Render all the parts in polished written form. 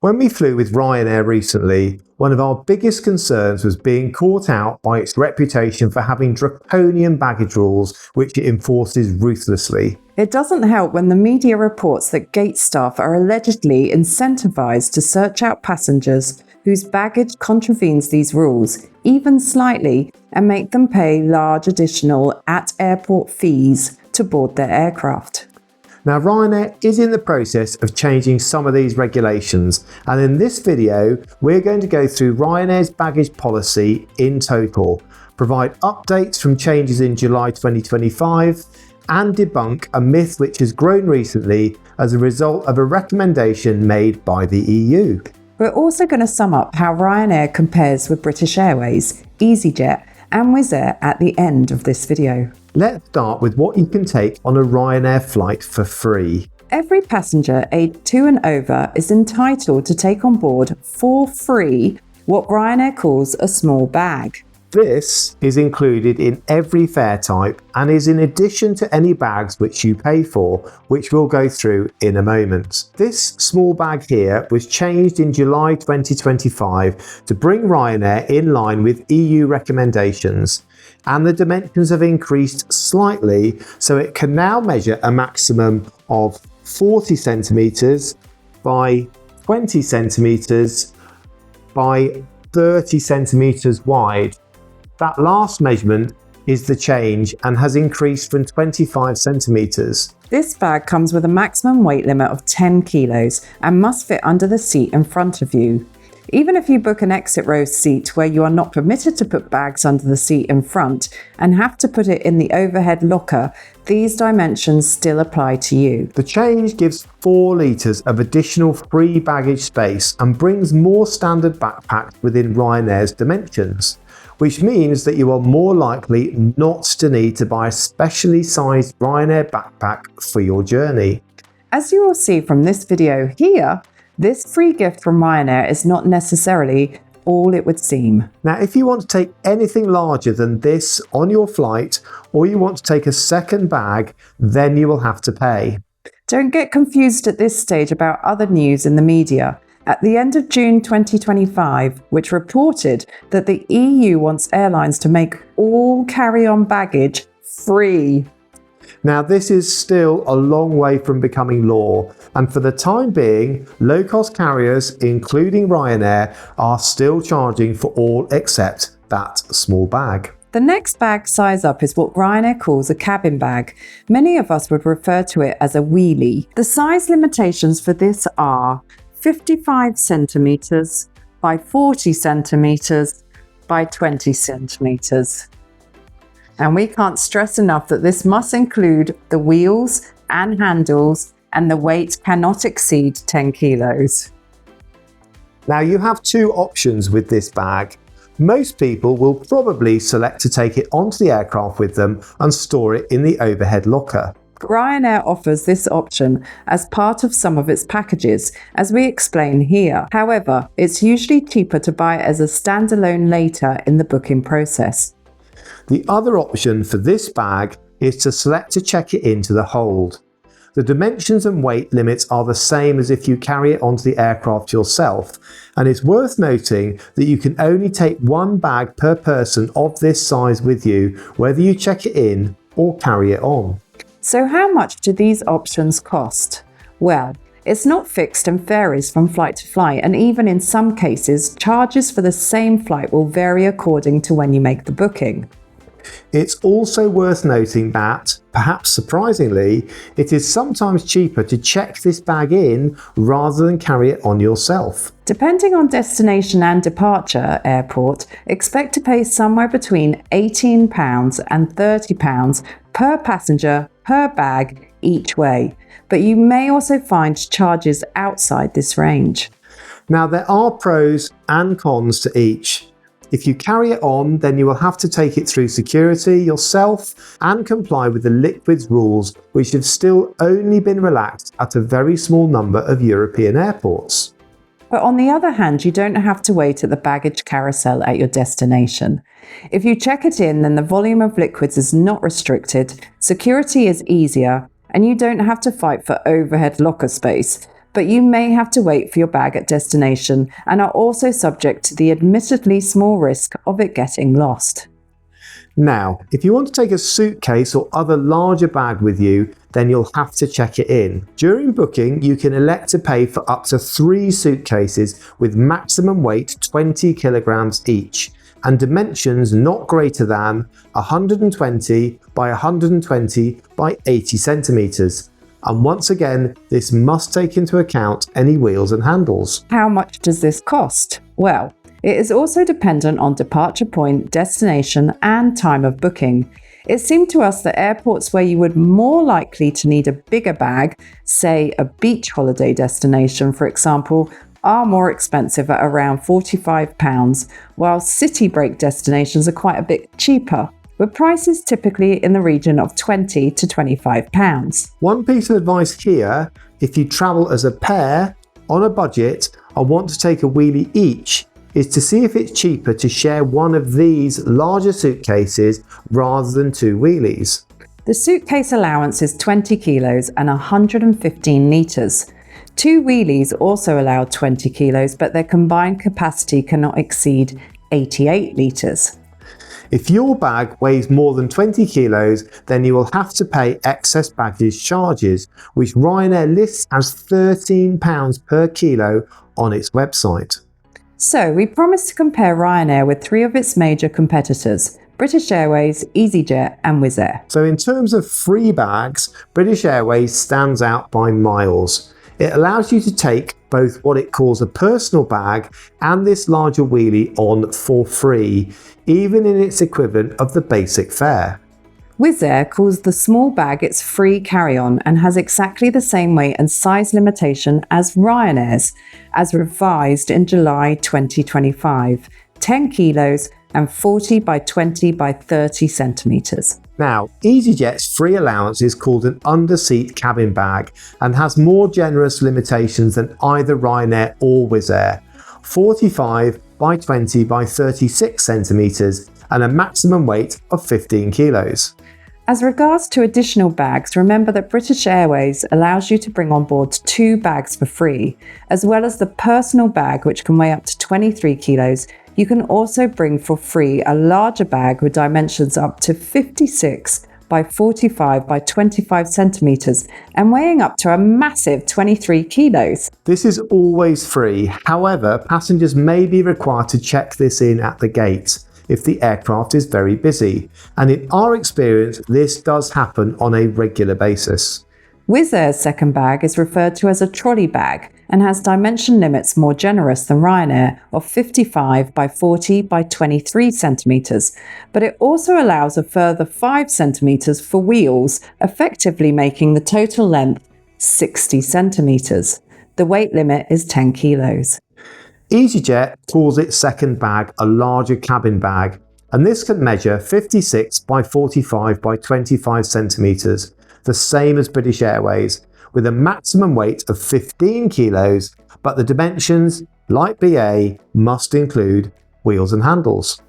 When we flew with Ryanair recently, one of our biggest concerns was being caught out by its reputation for having draconian baggage rules which it enforces ruthlessly. It doesn't help when the media reports that gate staff are allegedly incentivized to search out passengers whose baggage contravenes these rules, even slightly, and make them pay large additional at-airport fees to board their aircraft. Now, Ryanair is in the process of changing some of these regulations, and in this video we're going to go through Ryanair's baggage policy in total, provide updates from changes in July 2025 and debunk a myth which has grown recently as a result of a recommendation made by the EU. We're also going to sum up how Ryanair compares with British Airways, Easyjet and Wizzair at the end of this video. Let's start with what you can take on a Ryanair flight for free. Every passenger aged 2 and over is entitled to take on board for free what Ryanair calls a small bag. This is included in every fare type and is in addition to any bags which you pay for, which we'll go through in a moment. This small bag here was changed in July 2025 to bring Ryanair in line with EU recommendations, and the dimensions have increased slightly, so it can now measure a maximum of 40 centimetres by 20 centimetres by 30 centimetres wide. That last measurement is the change and has increased from 25 centimetres. This bag comes with a maximum weight limit of 10 kilos and must fit under the seat in front of you. Even if you book an exit row seat where you are not permitted to put bags under the seat in front and have to put it in the overhead locker, these dimensions still apply to you. The change gives 4 litres of additional free baggage space and brings more standard backpacks within Ryanair's dimensions, which means that you are more likely not to need to buy a specially sized Ryanair backpack for your journey. As you will see from this video here, this free gift from Ryanair is not necessarily all it would seem. Now, if you want to take anything larger than this on your flight, or you want to take a second bag, then you will have to pay. Don't get confused at this stage about other news in the media. At the end of June 2025, which reported that the EU wants airlines to make all carry-on baggage free. Now, this is still a long way from becoming law, and for the time being, low-cost carriers, including Ryanair, are still charging for all except that small bag. The next bag size up is what Ryanair calls a cabin bag. Many of us would refer to it as a wheelie. The size limitations for this are 55 centimetres by 40 centimetres by 20 centimetres. And we can't stress enough that this must include the wheels and handles, and the weight cannot exceed 10 kilos. Now, you have 2 options with this bag. Most people will probably select to take it onto the aircraft with them and store it in the overhead locker. Ryanair offers this option as part of some of its packages, as we explain here. However, it's usually cheaper to buy it as a standalone later in the booking process. The other option for this bag is to select to check it into the hold. The dimensions and weight limits are the same as if you carry it onto the aircraft yourself, and it's worth noting that you can only take 1 bag per person of this size with you, whether you check it in or carry it on. So how much do these options cost? Well, it's not fixed and varies from flight to flight, and even in some cases, charges for the same flight will vary according to when you make the booking. It's also worth noting that, perhaps surprisingly, it is sometimes cheaper to check this bag in rather than carry it on yourself. Depending on destination and departure airport, expect to pay somewhere between £18 and £30 per passenger per bag each way, but you may also find charges outside this range. Now, there are pros and cons to each. If you carry it on, then you will have to take it through security yourself and comply with the liquids rules, which have still only been relaxed at a very small number of European airports. But on the other hand, you don't have to wait at the baggage carousel at your destination. If you check it in, then the volume of liquids is not restricted, security is easier, and you don't have to fight for overhead locker space. but you may have to wait for your bag at destination and are also subject to the admittedly small risk of it getting lost. Now, if you want to take a suitcase or other larger bag with you, then you'll have to check it in. During booking, you can elect to pay for up to 3 suitcases with maximum weight 20 kilograms each and dimensions not greater than 120 by 120 by 80 centimeters. And once again, this must take into account any wheels and handles. How much does this cost? Well, it is also dependent on departure point, destination, and time of booking. It seemed to us that airports where you would more likely to need a bigger bag, say a beach holiday destination for example, are more expensive at around £45, while city break destinations are quite a bit cheaper, with prices typically in the region of £20 to £25. One piece of advice here, if you travel as a pair, on a budget, and want to take a wheelie each, is to see if it's cheaper to share one of these larger suitcases rather than 2 wheelies. The suitcase allowance is 20 kilos and 115 litres. 2 wheelies also allow 20 kilos, but their combined capacity cannot exceed 88 litres. If your bag weighs more than 20 kilos, then you will have to pay excess baggage charges, which Ryanair lists as £13 per kilo on its website. So we promised to compare Ryanair with 3 of its major competitors, British Airways, Easyjet and Wizzair. So in terms of free bags, British Airways stands out by miles. It allows you to take both what it calls a personal bag and this larger wheelie on for free, even in its equivalent of the basic fare. Wizzair calls the small bag its free carry-on and has exactly the same weight and size limitation as Ryanair's, as revised in July 2025, 10 kilos and 40 by 20 by 30 centimetres. Now, Easyjet's free allowance is called an under-seat cabin bag and has more generous limitations than either Ryanair or Wizzair, 45 by 20 by 36 centimetres and a maximum weight of 15 kilos. As regards to additional bags, remember that British Airways allows you to bring on board 2 bags for free, as well as the personal bag which can weigh up to 23 kilos. You can also bring for free a larger bag with dimensions up to 56 by 45 by 25 centimetres and weighing up to a massive 23 kilos. This is always free. However, passengers may be required to check this in at the gate if the aircraft is very busy, and in our experience this does happen on a regular basis. Wizzair's second bag is referred to as a trolley bag and has dimension limits more generous than Ryanair of 55 by 40 by 23 centimetres, but it also allows a further 5 centimetres for wheels, effectively making the total length 60 centimetres. The weight limit is 10 kilos. Easyjet calls its second bag a larger cabin bag, and this can measure 56 by 45 by 25 centimetres, the same as British Airways, with a maximum weight of 15 kilos, but the dimensions, like BA, must include wheels and handles.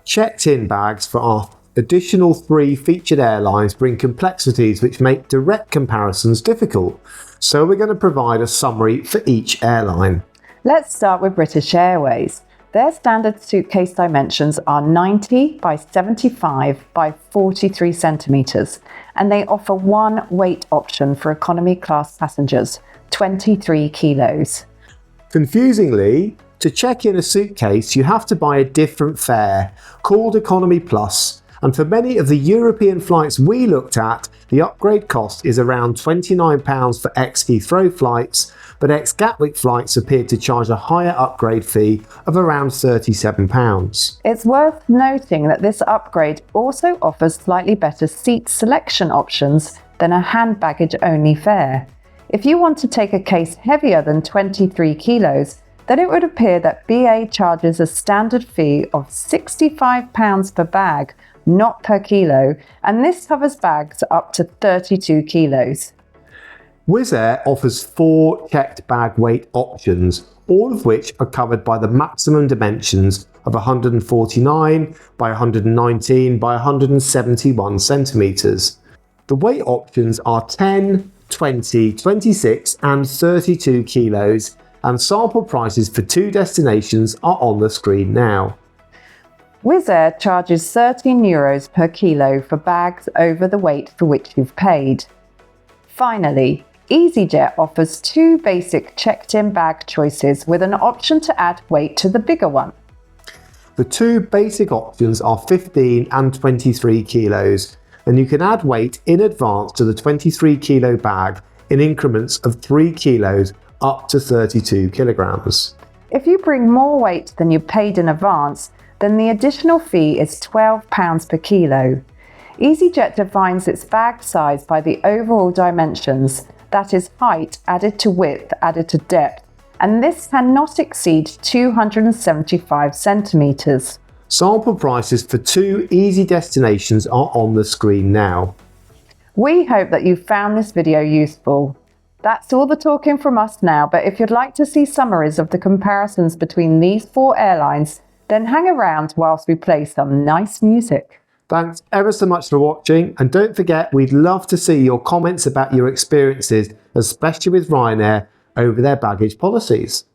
Checked-in bags for our additional 3 featured airlines bring complexities which make direct comparisons difficult, so we're going to provide a summary for each airline. Let's start with British Airways. Their standard suitcase dimensions are 90 by 75 by 43 centimetres, and they offer one weight option for economy class passengers, 23 kilos. Confusingly, to check in a suitcase you have to buy a different fare, called Economy Plus, and for many of the European flights we looked at, the upgrade cost is around £29 for ex-Heathrow flights, but ex-Gatwick flights appeared to charge a higher upgrade fee of around £37. It's worth noting that this upgrade also offers slightly better seat selection options than a hand baggage only fare. If you want to take a case heavier than 23 kilos, then it would appear that BA charges a standard fee of £65 per bag, not per kilo, and this covers bags up to 32 kilos. Wizzair offers 4 checked bag weight options, all of which are covered by the maximum dimensions of 149 by 119 by 171 centimetres. The weight options are 10, 20, 26 and 32 kilos, and sample prices for 2 destinations are on the screen now. Wizzair charges €13 per kilo for bags over the weight for which you've paid. Finally, Easyjet offers 2 basic checked-in bag choices with an option to add weight to the bigger one. The 2 basic options are 15 and 23 kilos, and you can add weight in advance to the 23 kilo bag in increments of 3 kilos up to 32 kilograms. If you bring more weight than you paid in advance, then the additional fee is £12 per kilo. Easyjet defines its bag size by the overall dimensions, that is height added to width added to depth, and this cannot exceed 275 centimetres. Sample prices for 2 easy destinations are on the screen now. We hope that you found this video useful. That's all the talking from us now, but if you'd like to see summaries of the comparisons between these 4 airlines, then hang around whilst we play some nice music. Thanks ever so much for watching, and don't forget we'd love to see your comments about your experiences, especially with Ryanair, over their baggage policies.